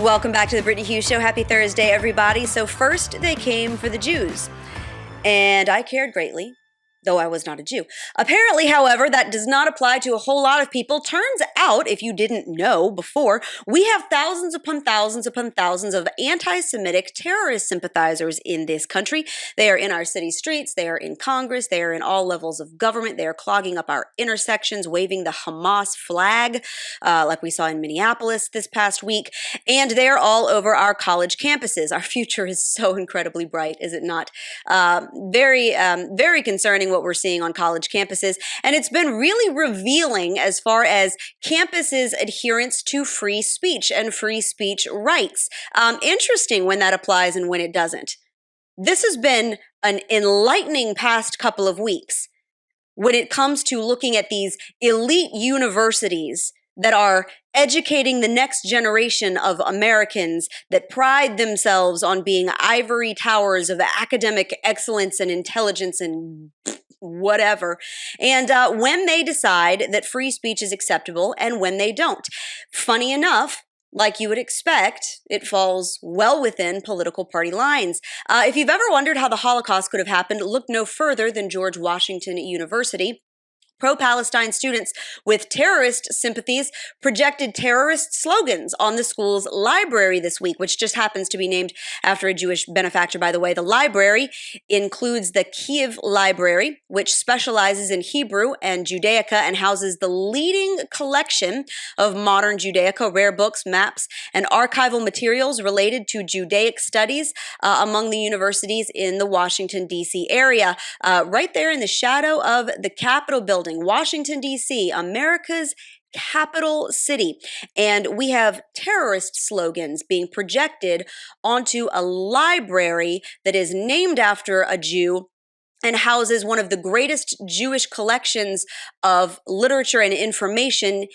Welcome back to the Brittany Hughes Show. Happy Thursday, everybody. So first, they came for the Jews, and I cared greatly, though I was not a Jew. Apparently, however, that does not apply to a whole lot of people. Turns out, if you didn't know before, we have thousands upon thousands upon thousands of anti-Semitic terrorist sympathizers in this country. They are in our city streets. They are in Congress. They are in all levels of government. They are clogging up our intersections, waving the Hamas flag, like we saw in Minneapolis this past week. And they're all over our college campuses. Our future is so incredibly bright, is it not? Very concerning what we're seeing on college campuses. And it's been really revealing as far as campuses' adherence to free speech and free speech rights. Interesting when that applies and when it doesn't. This has been an enlightening past couple of weeks when it comes to looking at these elite universities that are educating the next generation of Americans that pride themselves on being ivory towers of academic excellence and intelligence and whatever. And when they decide that free speech is acceptable and when they don't. Funny enough, like you would expect, it falls well within political party lines. If you've ever wondered how the Holocaust could have happened, look no further than George Washington University. Pro-Palestine students with terrorist sympathies projected terrorist slogans on the school's library this week, which just happens to be named after a Jewish benefactor, by the way. The library includes the Kiev Library, which specializes in Hebrew and Judaica and houses the leading collection of modern Judaica, rare books, maps, and archival materials related to Judaic studies among the universities in the Washington, D.C. area. Right there in the shadow of the Capitol building, Washington, D.C., America's capital city. And we have terrorist slogans being projected onto a library that is named after a Jew and houses one of the greatest Jewish collections of literature and information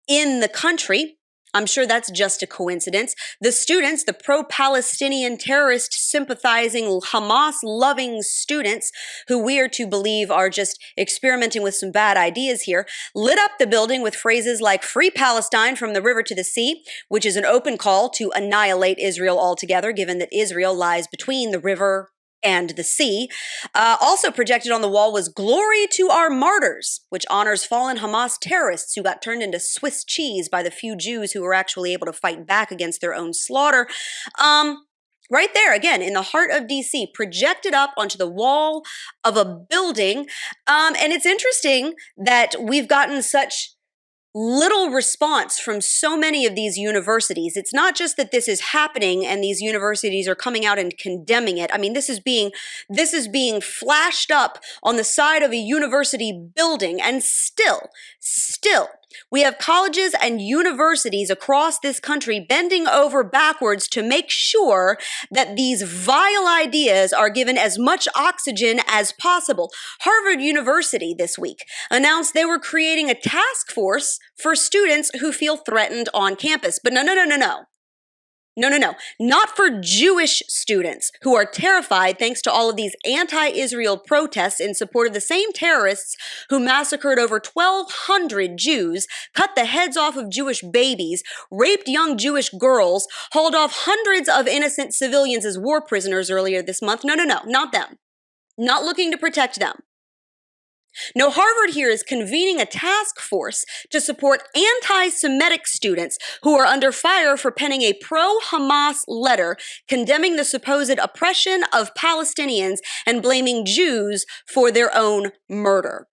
in the country. I'm sure that's just a coincidence. The students, the pro-Palestinian terrorist sympathizing, Hamas-loving students, who we are to believe are just experimenting with some bad ideas here, lit up the building with phrases like "Free Palestine from the river to the sea," which is an open call to annihilate Israel altogether, given that Israel lies between the river and the sea. Also projected on the wall was "Glory to our martyrs," which honors fallen Hamas terrorists who got turned into Swiss cheese by the few Jews who were actually able to fight back against their own slaughter. Right there, again, in the heart of D.C., projected up onto the wall of a building. And it's interesting that we've gotten such little response from so many of these universities. It's not just that this is happening and these universities are coming out and condemning it. I mean, this is being flashed up on the side of a university building, and still, we have colleges and universities across this country bending over backwards to make sure that these vile ideas are given as much oxygen as possible. Harvard University this week announced they were creating a task force for students who feel threatened on campus. But no. Not for Jewish students who are terrified thanks to all of these anti-Israel protests in support of the same terrorists who massacred over 1,200 Jews, cut the heads off of Jewish babies, raped young Jewish girls, hauled off hundreds of innocent civilians as war prisoners earlier this month. No, not them. Not looking to protect them. No, Harvard here is convening a task force to support anti-Semitic students who are under fire for penning a pro-Hamas letter condemning the supposed oppression of Palestinians and blaming Jews for their own murder.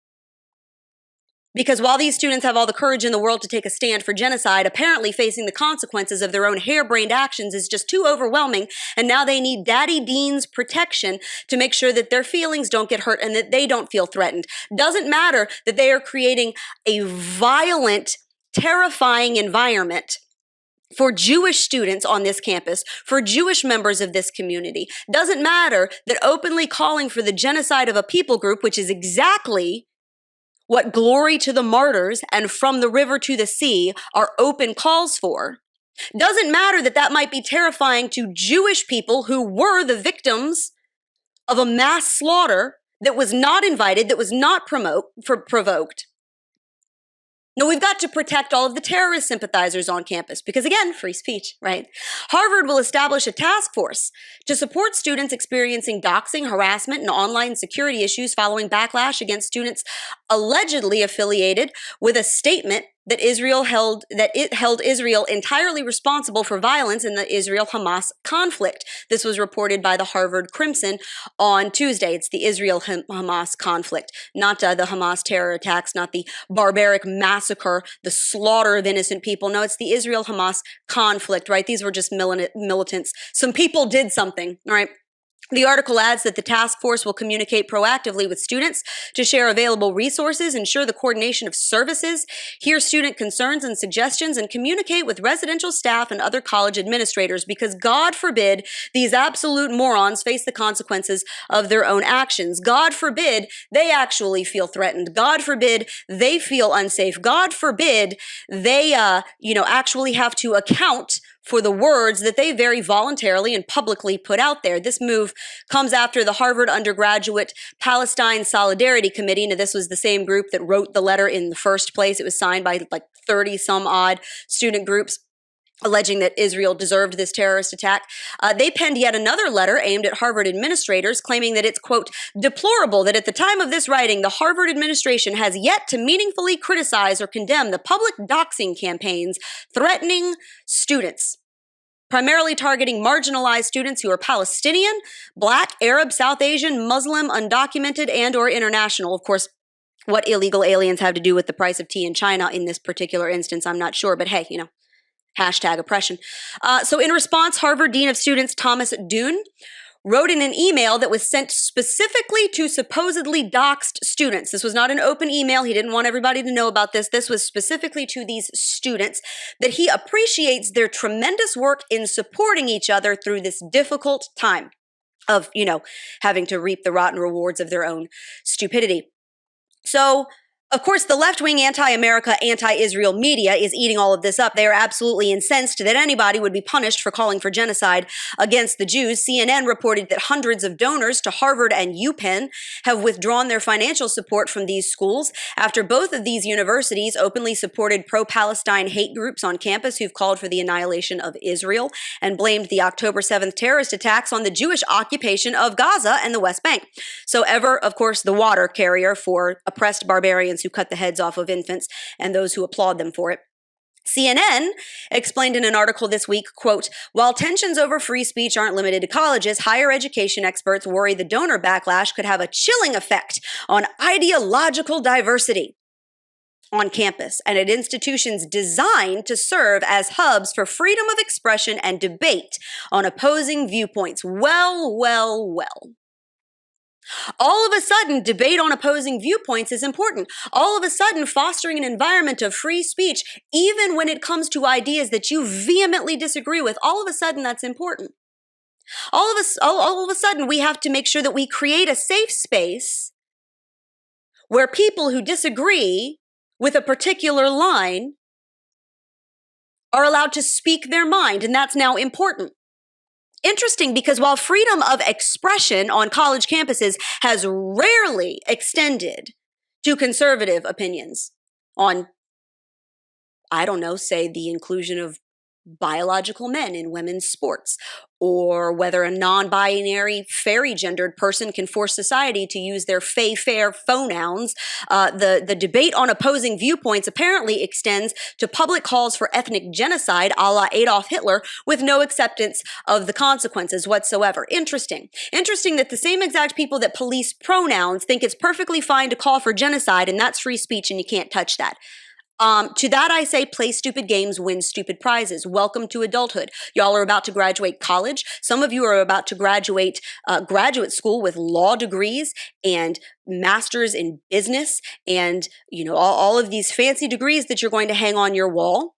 Because while these students have all the courage in the world to take a stand for genocide, apparently facing the consequences of their own harebrained actions is just too overwhelming, and now they need Daddy Dean's protection to make sure that their feelings don't get hurt and that they don't feel threatened. Doesn't matter that they are creating a violent, terrifying environment for Jewish students on this campus, for Jewish members of this community. Doesn't matter that openly calling for the genocide of a people group, which is exactly what "Glory to the martyrs" and "From the river to the sea" are open calls for. Doesn't matter that that might be terrifying to Jewish people who were the victims of a mass slaughter that was not invited, that was not provoked. No, we've got to protect all of the terrorist sympathizers on campus because, again, free speech, right? Harvard will establish a task force to support students experiencing doxing, harassment, and online security issues following backlash against students allegedly affiliated with a statement that it held Israel entirely responsible for violence in the Israel-Hamas conflict. This was reported by the Harvard Crimson on Tuesday. It's the Israel-Hamas conflict, not the Hamas terror attacks, not the barbaric massacre, the slaughter of innocent people. No, it's the Israel-Hamas conflict, right? These were just militants. Some people did something, right? The article adds that the task force will communicate proactively with students to share available resources, ensure the coordination of services, hear student concerns and suggestions, and communicate with residential staff and other college administrators because God forbid these absolute morons face the consequences of their own actions. God forbid they actually feel threatened. God forbid they feel unsafe. God forbid they, actually have to account for the words that they very voluntarily and publicly put out there. This move comes after the Harvard Undergraduate Palestine Solidarity Committee. Now, this was the same group that wrote the letter in the first place. It was signed by like 30 some odd student groups alleging that Israel deserved this terrorist attack. They penned yet another letter aimed at Harvard administrators, claiming that it's, quote, deplorable that at the time of this writing, the Harvard administration has yet to meaningfully criticize or condemn the public doxing campaigns threatening students, primarily targeting marginalized students who are Palestinian, Black, Arab, South Asian, Muslim, undocumented, and or international. Of course, what illegal aliens have to do with the price of tea in China in this particular instance, I'm not sure, but hey, hashtag oppression. So in response, Harvard Dean of Students Thomas Doon wrote in an email that was sent specifically to supposedly doxed students. This was not an open email. He didn't want everybody to know about this. This was specifically to these students, that he appreciates their tremendous work in supporting each other through this difficult time of, having to reap the rotten rewards of their own stupidity. So, of course, the left-wing anti-America, anti-Israel media is eating all of this up. They are absolutely incensed that anybody would be punished for calling for genocide against the Jews. CNN reported that hundreds of donors to Harvard and UPenn have withdrawn their financial support from these schools after both of these universities openly supported pro-Palestine hate groups on campus who've called for the annihilation of Israel and blamed the October 7th terrorist attacks on the Jewish occupation of Gaza and the West Bank. So ever, of course, the water carrier for oppressed barbarians who cut the heads off of infants and those who applaud them for it. CNN explained in an article this week, quote, while tensions over free speech aren't limited to colleges, higher education experts worry the donor backlash could have a chilling effect on ideological diversity on campus and at institutions designed to serve as hubs for freedom of expression and debate on opposing viewpoints. Well. All of a sudden, debate on opposing viewpoints is important. All of a sudden, fostering an environment of free speech, even when it comes to ideas that you vehemently disagree with, all of a sudden that's important. All of a sudden, we have to make sure that we create a safe space where people who disagree with a particular line are allowed to speak their mind, and that's now important. Interesting, because while freedom of expression on college campuses has rarely extended to conservative opinions on, say the inclusion of biological men in women's sports, or whether a non-binary fairy-gendered person can force society to use their fair pronouns, the debate on opposing viewpoints apparently extends to public calls for ethnic genocide a la Adolf Hitler with no acceptance of the consequences whatsoever. Interesting that the same exact people that police pronouns think it's perfectly fine to call for genocide, and that's free speech and you can't touch that. To that I say, play stupid games, win stupid prizes. Welcome to adulthood. Y'all are about to graduate college. Some of you are about to graduate graduate school with law degrees and masters in business and, all of these fancy degrees that you're going to hang on your wall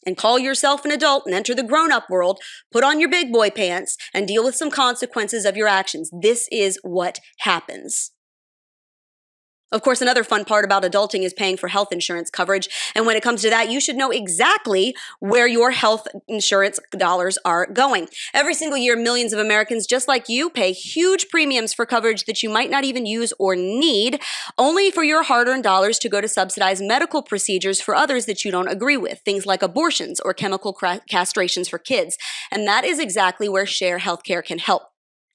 and call yourself an adult and enter the grown-up world, put on your big boy pants and deal with some consequences of your actions. This is what happens. Of course, another fun part about adulting is paying for health insurance coverage. And when it comes to that, you should know exactly where your health insurance dollars are going. Every single year, millions of Americans, just like you, pay huge premiums for coverage that you might not even use or need, only for your hard-earned dollars to go to subsidize medical procedures for others that you don't agree with, things like abortions or chemical castrations for kids. And that is exactly where Share Healthcare can help.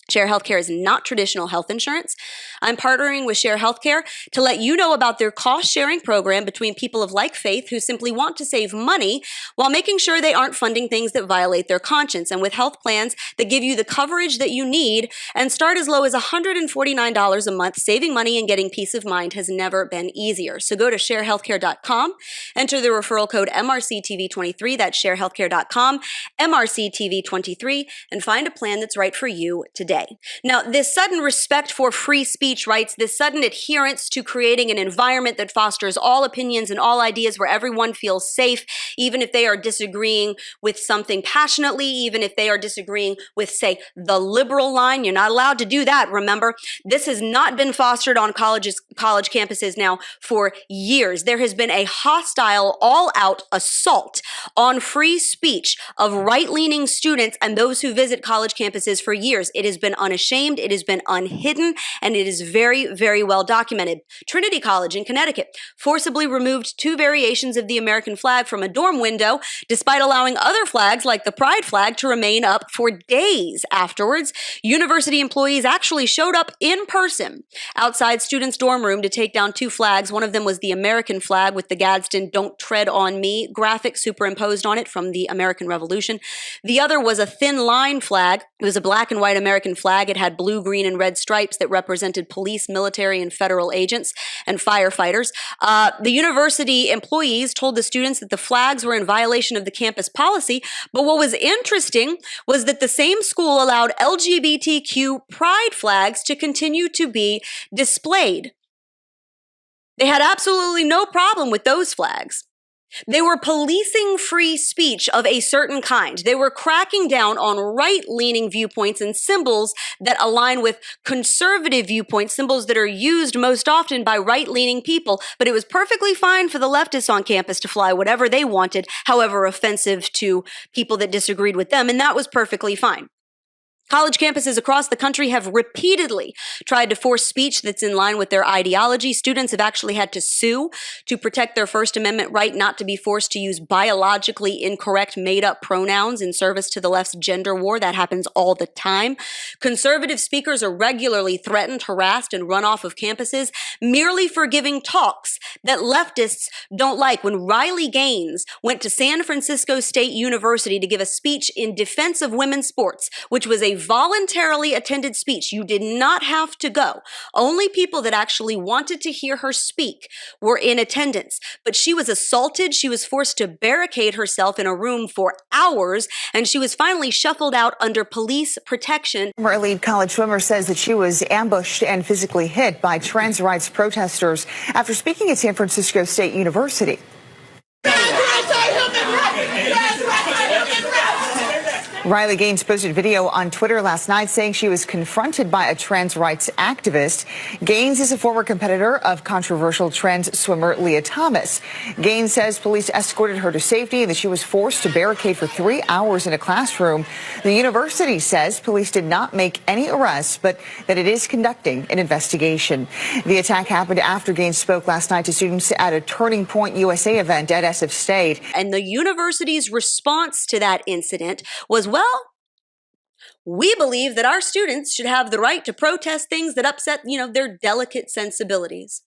Share Healthcare is not traditional health insurance. I'm partnering with Share Healthcare to let you know about their cost-sharing program between people of like faith who simply want to save money while making sure they aren't funding things that violate their conscience, and with health plans that give you the coverage that you need and start as low as $149 a month. Saving money and getting peace of mind has never been easier. So go to sharehealthcare.com, enter the referral code MRCTV23, that's sharehealthcare.com, MRCTV23, and find a plan that's right for you today. Now, this sudden respect for free speech rights, this sudden adherence to creating an environment that fosters all opinions and all ideas where everyone feels safe, even if they are disagreeing with something passionately, even if they are disagreeing with, say, the liberal line. You're not allowed to do that, remember? This has not been fostered on college campuses now for years. There has been a hostile, all-out assault on free speech of right-leaning students and those who visit college campuses for years. It has been unashamed, it has been unhidden, and it is very, very well documented. Trinity College in Connecticut forcibly removed 2 variations of the American flag from a dorm window, despite allowing other flags like the pride flag to remain up for days afterwards. University employees actually showed up in person outside students' dorm room to take down 2 flags. One of them was the American flag with the Gadsden "Don't Tread on Me" graphic superimposed on it from the American Revolution. The other was a thin line flag. It was a black and white American flag. It had blue, green, and red stripes that represented police, military, and federal agents and firefighters. The university employees told the students that the flags were in violation of the campus policy, but what was interesting was that the same school allowed LGBTQ pride flags to continue to be displayed. They had absolutely no problem with those flags. They were policing free speech of a certain kind. They were cracking down on right-leaning viewpoints and symbols that align with conservative viewpoints, symbols that are used most often by right-leaning people. But it was perfectly fine for the leftists on campus to fly whatever they wanted, however offensive to people that disagreed with them, and that was perfectly fine. College campuses across the country have repeatedly tried to force speech that's in line with their ideology. Students have actually had to sue to protect their First Amendment right not to be forced to use biologically incorrect made-up pronouns in service to the left's gender war. That happens all the time. Conservative speakers are regularly threatened, harassed, and run off of campuses merely for giving talks that leftists don't like. When Riley Gaines went to San Francisco State University to give a speech in defense of women's sports, which was a voluntarily attended speech. You did not have to go. Only people that actually wanted to hear her speak were in attendance. But she was assaulted. She was forced to barricade herself in a room for hours, and she was finally shuffled out under police protection. Former elite college swimmer says that she was ambushed and physically hit by trans rights protesters after speaking at San Francisco State University. Riley Gaines posted video on Twitter last night saying she was confronted by a trans rights activist. Gaines is a former competitor of controversial trans swimmer Leah Thomas. Gaines says police escorted her to safety and that she was forced to barricade for 3 hours in a classroom. The university says police did not make any arrests, but that it is conducting an investigation. The attack happened after Gaines spoke last night to students at a Turning Point USA event at SF State. And the university's response to that incident was, well, we believe that our students should have the right to protest things that upset, their delicate sensibilities.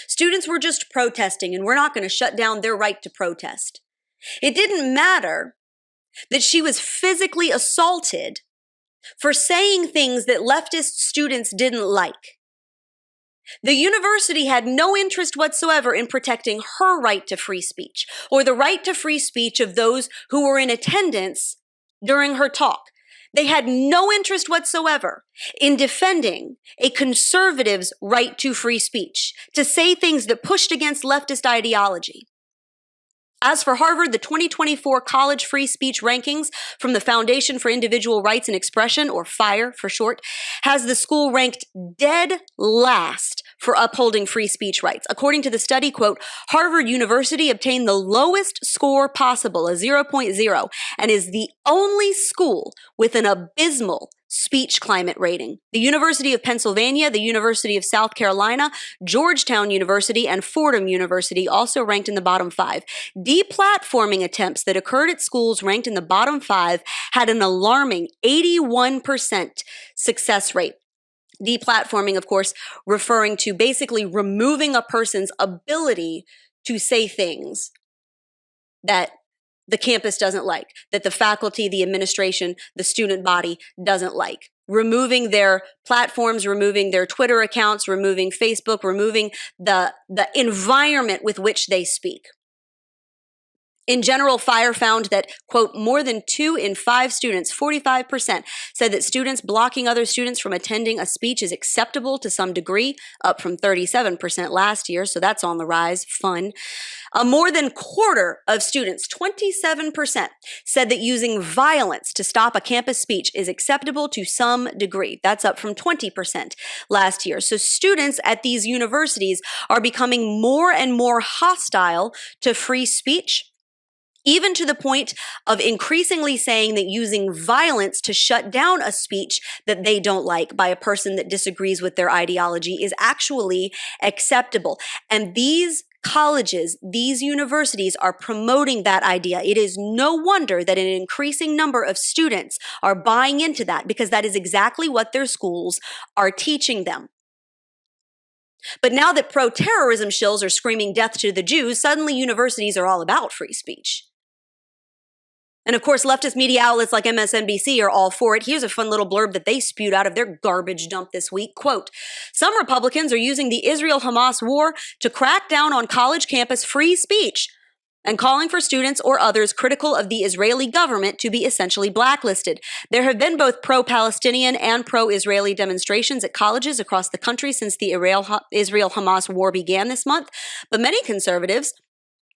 Students were just protesting, and we're not going to shut down their right to protest. It didn't matter that she was physically assaulted for saying things that leftist students didn't like. The university had no interest whatsoever in protecting her right to free speech or the right to free speech of those who were in attendance during her talk. They had no interest whatsoever in defending a conservative's right to free speech, to say things that pushed against leftist ideology. As for Harvard, the 2024 College Free Speech Rankings from the Foundation for Individual Rights and Expression, or FIRE for short, has the school ranked dead last for upholding free speech rights. According to the study, quote, Harvard University obtained the lowest score possible, a 0.0, and is the only school with an abysmal speech climate rating. The University of Pennsylvania, the University of South Carolina, Georgetown University, and Fordham University also ranked in the bottom 5. Deplatforming attempts that occurred at schools ranked in the bottom 5 had an alarming 81% success rate. Deplatforming, of course, referring to basically removing a person's ability to say things that the campus doesn't like, that the faculty, the administration, the student body doesn't like. Removing their platforms, removing their Twitter accounts, removing Facebook, removing the environment with which they speak. In general, FIRE found that, quote, more than 2 in 5 students, 45%, said that students blocking other students from attending a speech is acceptable to some degree, up from 37% last year, so that's on the rise, fun. A more than quarter of students, 27%, said that using violence to stop a campus speech is acceptable to some degree. That's up from 20% last year. So students at these universities are becoming more and more hostile to free speech, even to the point of increasingly saying that using violence to shut down a speech that they don't like by a person that disagrees with their ideology is actually acceptable. And these colleges, these universities are promoting that idea. It is no wonder that an increasing number of students are buying into that, because that is exactly what their schools are teaching them. But now that pro-terrorism shills are screaming death to the Jews, suddenly universities are all about free speech. And of course, leftist media outlets like MSNBC are all for it. Here's a fun little blurb that they spewed out of their garbage dump this week. Quote, some Republicans are using the Israel-Hamas war to crack down on college campus free speech and calling for students or others critical of the Israeli government to be essentially blacklisted. There have been both pro-Palestinian and pro-Israeli demonstrations at colleges across the country since the Israel-Hamas war began this month, but many conservatives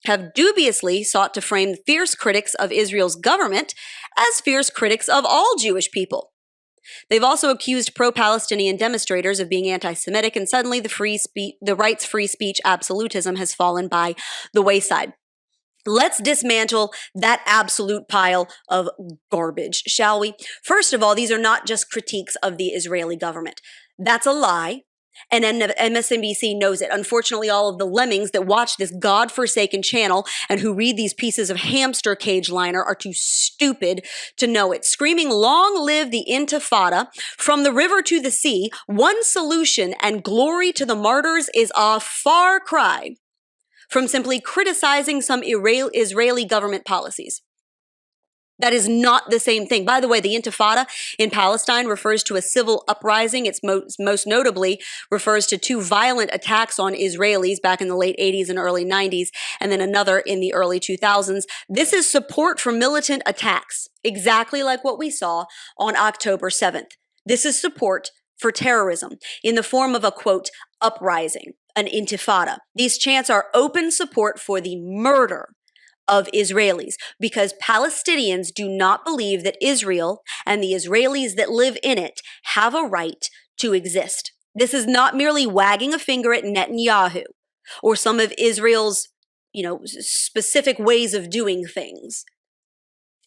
have dubiously sought to frame fierce critics of Israel's government as fierce critics of all Jewish people. They've also accused pro-Palestinian demonstrators of being anti-Semitic, and suddenly the right's free speech absolutism has fallen by the wayside. Let's dismantle that absolute pile of garbage, shall we? First of all, these are not just critiques of the Israeli government. That's a lie. And MSNBC knows it. Unfortunately, all of the lemmings that watch this godforsaken channel and who read these pieces of hamster cage liner are too stupid to know it. Screaming, long live the Intifada, from the river to the sea, one solution and glory to the martyrs is a far cry from simply criticizing some Israeli government policies. That is not the same thing. By the way, the Intifada in Palestine refers to a civil uprising. It's most notably refers to 2 violent attacks on Israelis back in the late 80s and early 90s, and then another in the early 2000s. This is support for militant attacks, exactly like what we saw on October 7th. This is support for terrorism in the form of a, quote, uprising, an Intifada. These chants are open support for the murder of Israelis, because Palestinians do not believe that Israel and the Israelis that live in it have a right to exist. This is not merely wagging a finger at Netanyahu or some of Israel's, specific ways of doing things.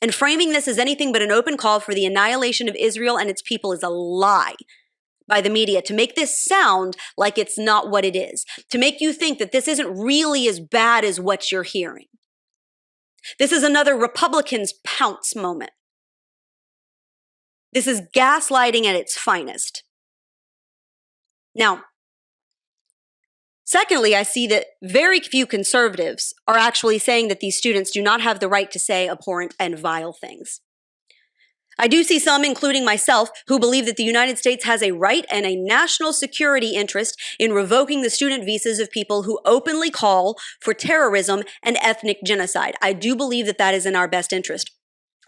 And framing this as anything but an open call for the annihilation of Israel and its people is a lie by the media, to make this sound like it's not what it is, to make you think that this isn't really as bad as what you're hearing. This is another Republicans pounce moment. This is gaslighting at its finest. Now, secondly, I see that very few conservatives are actually saying that these students do not have the right to say abhorrent and vile things. I do see some, including myself, who believe that the United States has a right and a national security interest in revoking the student visas of people who openly call for terrorism and ethnic genocide. I do believe that that is in our best interest.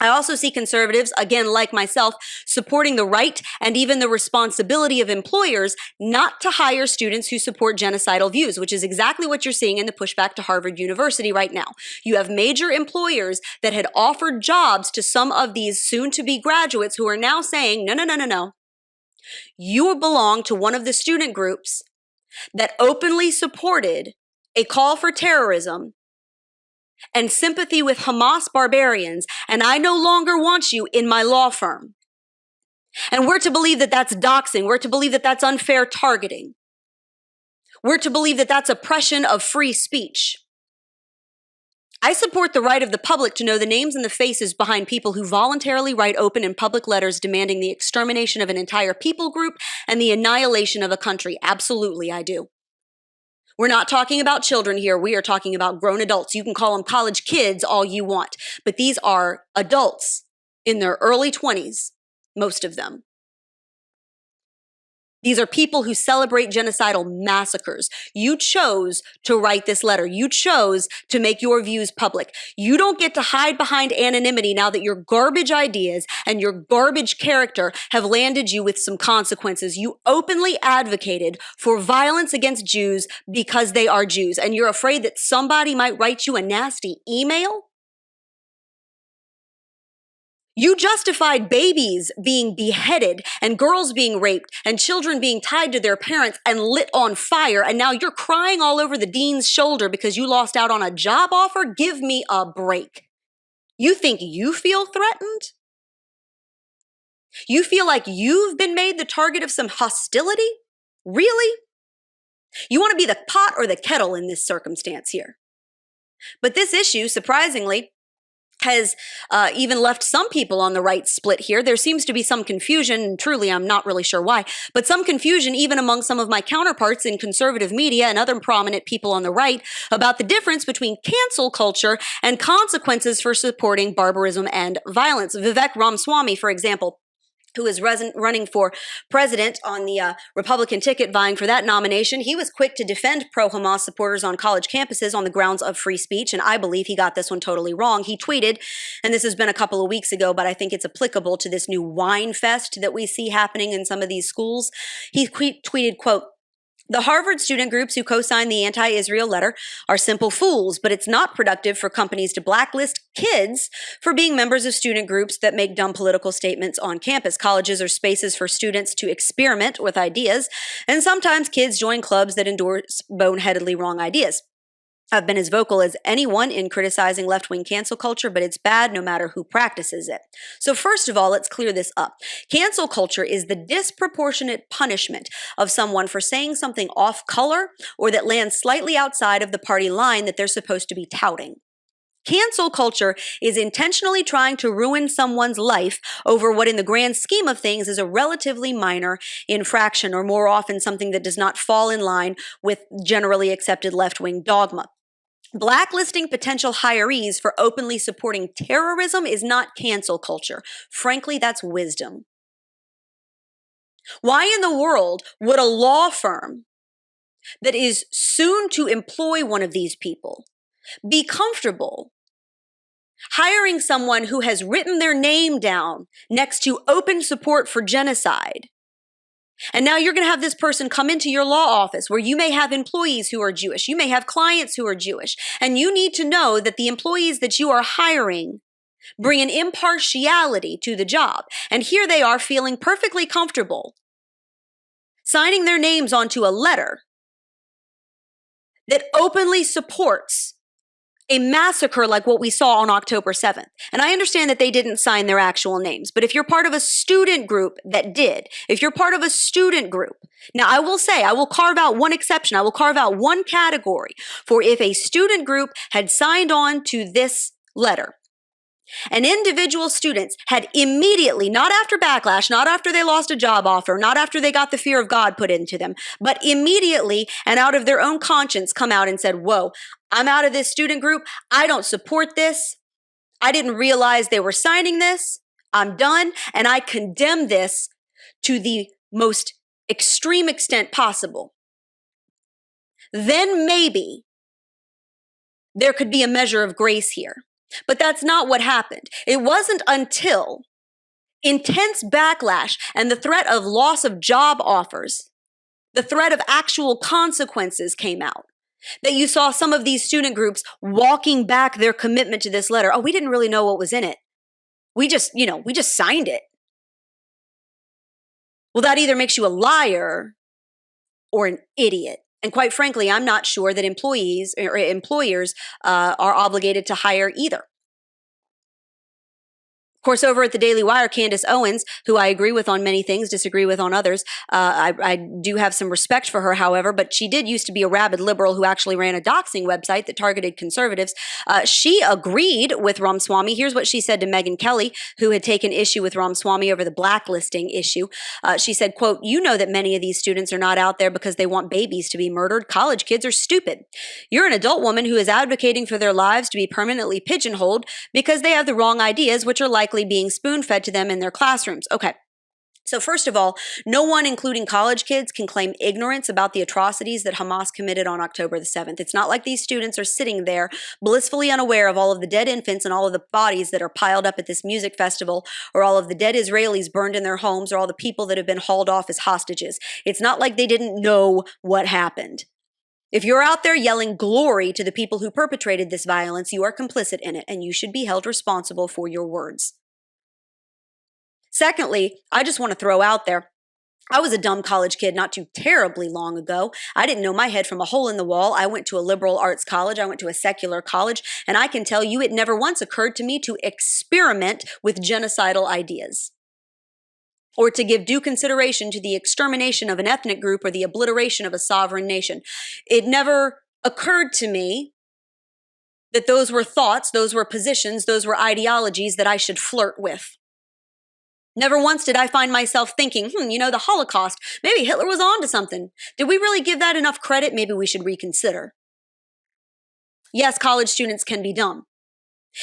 I also see conservatives, again, like myself, supporting the right and even the responsibility of employers not to hire students who support genocidal views, which is exactly what you're seeing in the pushback to Harvard University right now. You have major employers that had offered jobs to some of these soon-to-be graduates who are now saying, no. You belong to one of the student groups that openly supported a call for terrorism and sympathy with Hamas barbarians, and I no longer want you in my law firm. And we're to believe that that's doxing. We're to believe that that's unfair targeting. We're to believe that that's oppression of free speech. I support the right of the public to know the names and the faces behind people who voluntarily write open and public letters demanding the extermination of an entire people group and the annihilation of a country. Absolutely, I do. We're not talking about children here. We are talking about grown adults. You can call them college kids all you want, but these are adults in their early 20s, most of them. These are people who celebrate genocidal massacres. You chose to write this letter. You chose to make your views public. You don't get to hide behind anonymity now that your garbage ideas and your garbage character have landed you with some consequences. You openly advocated for violence against Jews because they are Jews, and you're afraid that somebody might write you a nasty email? You justified babies being beheaded and girls being raped and children being tied to their parents and lit on fire, and now you're crying all over the dean's shoulder because you lost out on a job offer? Give me a break. You think you feel threatened? You feel like you've been made the target of some hostility? Really? You want to be the pot or the kettle in this circumstance here. But this issue, surprisingly, has even left some people on the right split here. There seems to be some confusion, and truly I'm not really sure why, but some confusion even among some of my counterparts in conservative media and other prominent people on the right about the difference between cancel culture and consequences for supporting barbarism and violence. Vivek Ramaswamy, for example, who is running for president on the Republican ticket, vying for that nomination, he was quick to defend pro-Hamas supporters on college campuses on the grounds of free speech, and I believe he got this one totally wrong. He tweeted, and this has been a couple of weeks ago, but I think it's applicable to this new wine fest that we see happening in some of these schools. He tweeted, quote, "The Harvard student groups who co-signed the anti-Israel letter are simple fools, but it's not productive for companies to blacklist kids for being members of student groups that make dumb political statements on campus. Colleges are spaces for students to experiment with ideas, and sometimes kids join clubs that endorse boneheadedly wrong ideas. I've been as vocal as anyone in criticizing left-wing cancel culture, but it's bad no matter who practices it." So first of all, let's clear this up. Cancel culture is the disproportionate punishment of someone for saying something off color or that lands slightly outside of the party line that they're supposed to be touting. Cancel culture is intentionally trying to ruin someone's life over what in the grand scheme of things is a relatively minor infraction, or more often something that does not fall in line with generally accepted left-wing dogma. Blacklisting potential hirees for openly supporting terrorism is not cancel culture. Frankly, that's wisdom. Why in the world would a law firm that is soon to employ one of these people be comfortable hiring someone who has written their name down next to open support for genocide? And now you're going to have this person come into your law office where you may have employees who are Jewish. You may have clients who are Jewish. And you need to know that the employees that you are hiring bring an impartiality to the job. And here they are feeling perfectly comfortable signing their names onto a letter that openly supports a massacre like what we saw on October 7th. And I understand that they didn't sign their actual names, but if you're part of a student group that did, if you're part of a student group, now I will say, I will carve out one exception, I will carve out one category for if a student group had signed on to this letter, and individual students had immediately, not after backlash, not after they lost a job offer, not after they got the fear of God put into them, but immediately and out of their own conscience come out and said, whoa, I'm out of this student group. I don't support this. I didn't realize they were signing this. I'm done. And I condemn this to the most extreme extent possible. Then maybe there could be a measure of grace here. But that's not what happened. It wasn't until intense backlash and the threat of loss of job offers, the threat of actual consequences came out, that you saw some of these student groups walking back their commitment to this letter. Oh, we didn't really know what was in it. We just signed it. Well, that either makes you a liar or an idiot. And quite frankly, I'm not sure that employees or employers are obligated to hire either. Of course, over at the Daily Wire, Candace Owens, who I agree with on many things, disagree with on others. I do have some respect for her, however, but she did used to be a rabid liberal who actually ran a doxing website that targeted conservatives. She agreed with Ramaswamy. Here's what she said to Megyn Kelly, who had taken issue with Ramaswamy over the blacklisting issue. She said, quote, "You know that many of these students are not out there because they want babies to be murdered. College kids are stupid. You're an adult woman who is advocating for their lives to be permanently pigeonholed because they have the wrong ideas, which are likely being spoon-fed to them in their classrooms." Okay. So first of all, no one, including college kids, can claim ignorance about the atrocities that Hamas committed on October the 7th. It's not like these students are sitting there blissfully unaware of all of the dead infants and all of the bodies that are piled up at this music festival, or all of the dead Israelis burned in their homes, or all the people that have been hauled off as hostages. It's not like they didn't know what happened. If you're out there yelling glory to the people who perpetrated this violence, you are complicit in it, and you should be held responsible for your words. Secondly, I just want to throw out there, I was a dumb college kid not too terribly long ago. I didn't know my head from a hole in the wall. I went to a liberal arts college. I went to a secular college. And I can tell you it never once occurred to me to experiment with genocidal ideas, or to give due consideration to the extermination of an ethnic group or the obliteration of a sovereign nation. It never occurred to me that those were thoughts, those were positions, those were ideologies that I should flirt with. Never once did I find myself thinking, the Holocaust, maybe Hitler was on to something. Did we really give that enough credit? Maybe we should reconsider. Yes, college students can be dumb.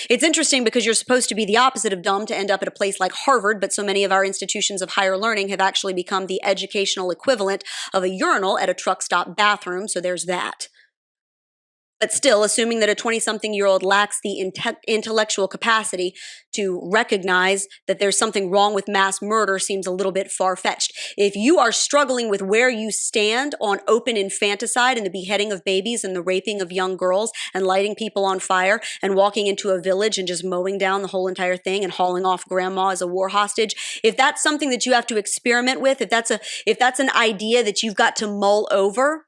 It's interesting because you're supposed to be the opposite of dumb to end up at a place like Harvard, but so many of our institutions of higher learning have actually become the educational equivalent of a urinal at a truck stop bathroom, so there's that. But still, assuming that a 20-something-year-old lacks the intellectual capacity to recognize that there's something wrong with mass murder seems a little bit far-fetched. If you are struggling with where you stand on open infanticide and the beheading of babies and the raping of young girls and lighting people on fire and walking into a village and just mowing down the whole entire thing and hauling off grandma as a war hostage, if that's something that you have to experiment with, if that's an idea that you've got to mull over,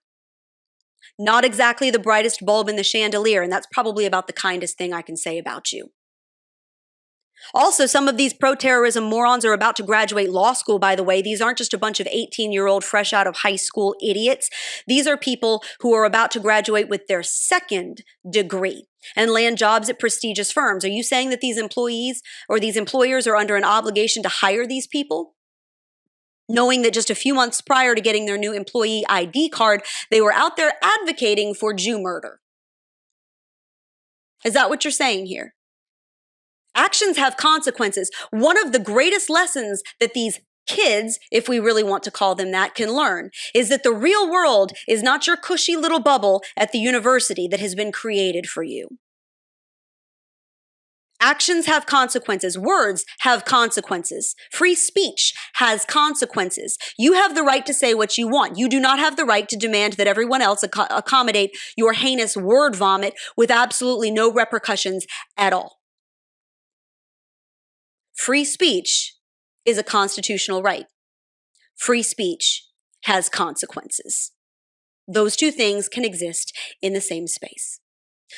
not exactly the brightest bulb in the chandelier, and that's probably about the kindest thing I can say about you. Also, some of these pro-terrorism morons are about to graduate law school, by the way. These aren't just a bunch of 18-year-old fresh out of high school idiots. These are people who are about to graduate with their second degree and land jobs at prestigious firms. Are you saying that these employees or these employers are under an obligation to hire these people, knowing that just a few months prior to getting their new employee ID card, they were out there advocating for Jew murder? Is that what you're saying here? Actions have consequences. One of the greatest lessons that these kids, if we really want to call them that, can learn is that the real world is not your cushy little bubble at the university that has been created for you. Actions have consequences. Words have consequences. Free speech has consequences. You have the right to say what you want. You do not have the right to demand that everyone else accommodate your heinous word vomit with absolutely no repercussions at all. Free speech is a constitutional right. Free speech has consequences. Those two things can exist in the same space.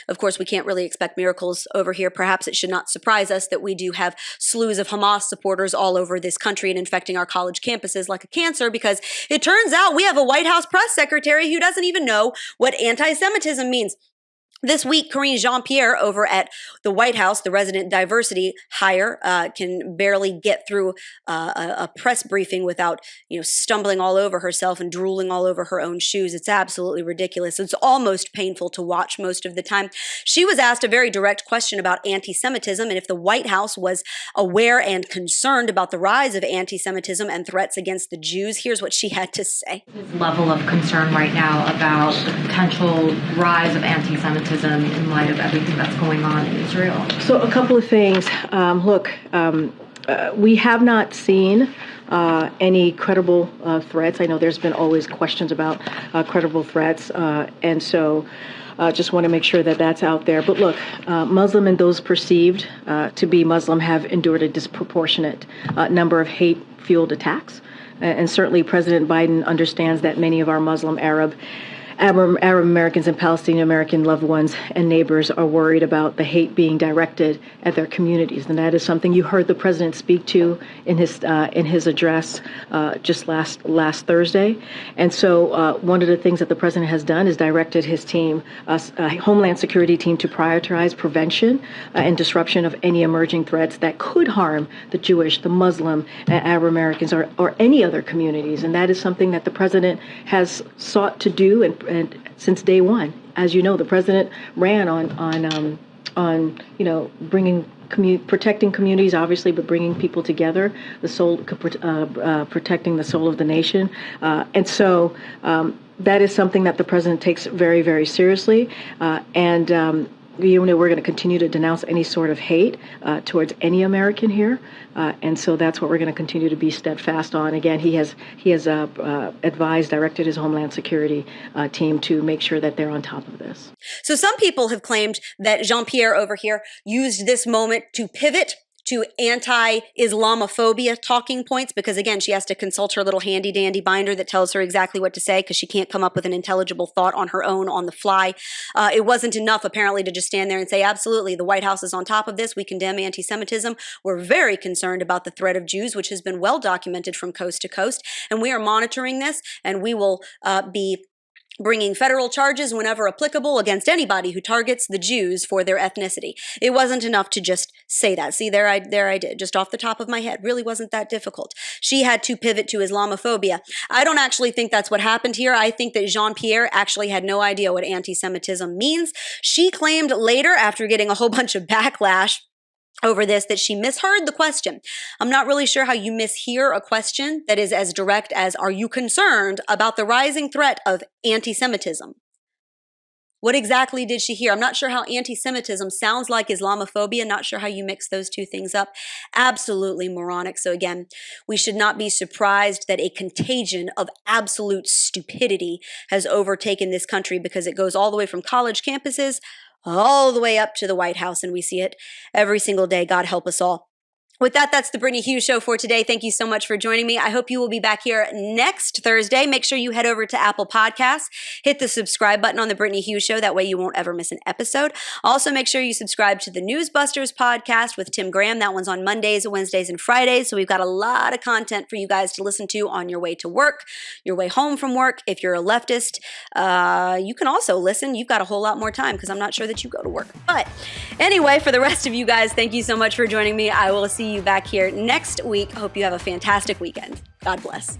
Of course, we can't really expect miracles over here. Perhaps it should not surprise us that we do have slews of Hamas supporters all over this country and infecting our college campuses like a cancer, because it turns out we have a White House press secretary who doesn't even know what anti-Semitism means. This week, Karine Jean-Pierre over at the White House, the resident diversity hire, can barely get through a press briefing without, stumbling all over herself and drooling all over her own shoes. It's absolutely ridiculous. It's almost painful to watch most of the time. She was asked a very direct question about anti-Semitism and if the White House was aware and concerned about the rise of anti-Semitism and threats against the Jews. Here's what she had to say. Level of concern right now about the potential rise of anti-Semitism in light of everything that's going on in Israel? So a couple of things. We have not seen any credible threats. I know there's been always questions about credible threats, and so just want to make sure that that's out there. But look, Muslim and those perceived to be Muslim have endured a disproportionate number of hate-fueled attacks. And certainly President Biden understands that many of our Muslim, Arab Americans and Palestinian American loved ones and neighbors are worried about the hate being directed at their communities, and that is something you heard the president speak to in his address just last Thursday. And so one of the things that the president has done is directed his team, Homeland Security team, to prioritize prevention and disruption of any emerging threats that could harm the Jewish, the Muslim, Arab Americans, or any other communities. And that is something that the president has sought to do and since day one. As you know, the president ran on protecting communities, obviously, but bringing people together, protecting the soul of the nation, and so that is something that the president takes very, very seriously, and. We're going to continue to denounce any sort of hate towards any American here, and so that's what we're going to continue to be steadfast on. Again, he has directed his Homeland Security team to make sure that they're on top of this. So some people have claimed that Jean-Pierre over here used this moment to pivot to anti-Islamophobia talking points, because again, she has to consult her little handy dandy binder that tells her exactly what to say because she can't come up with an intelligible thought on her own on the fly. It wasn't enough apparently to just stand there and say, absolutely, the White House is on top of this. We condemn anti-Semitism. We're very concerned about the threat of Jews, which has been well documented from coast to coast. And we are monitoring this, and we will be bringing federal charges whenever applicable against anybody who targets the Jews for their ethnicity. It wasn't enough to just say that. See, there I did, just off the top of my head. Really wasn't that difficult. She had to pivot to Islamophobia. I don't actually think that's what happened here. I think that Jean-Pierre actually had no idea what anti-Semitism means. She claimed later, after getting a whole bunch of backlash over this, that she misheard the question. I'm not really sure how you mishear a question that is as direct as, are you concerned about the rising threat of anti-Semitism? What exactly did she hear? I'm not sure how anti-Semitism sounds like Islamophobia. Not sure how you mix those two things up. Absolutely moronic. So again, we should not be surprised that a contagion of absolute stupidity has overtaken this country, because it goes all the way from college campuses all the way up to the White House, and we see it every single day. God help us all. With that, that's the Brittany Hughes Show for today. Thank you so much for joining me. I hope you will be back here next Thursday. Make sure you head over to Apple Podcasts, hit the subscribe button on the Brittany Hughes Show. That way you won't ever miss an episode. Also, make sure you subscribe to the Newsbusters podcast with Tim Graham. That one's on Mondays, Wednesdays, and Fridays. So we've got a lot of content for you guys to listen to on your way to work, your way home from work. If you're a leftist, you can also listen. You've got a whole lot more time because I'm not sure that you go to work. But anyway, for the rest of you guys, thank you so much for joining me. I will see you back here next week. Hope you have a fantastic weekend. God bless.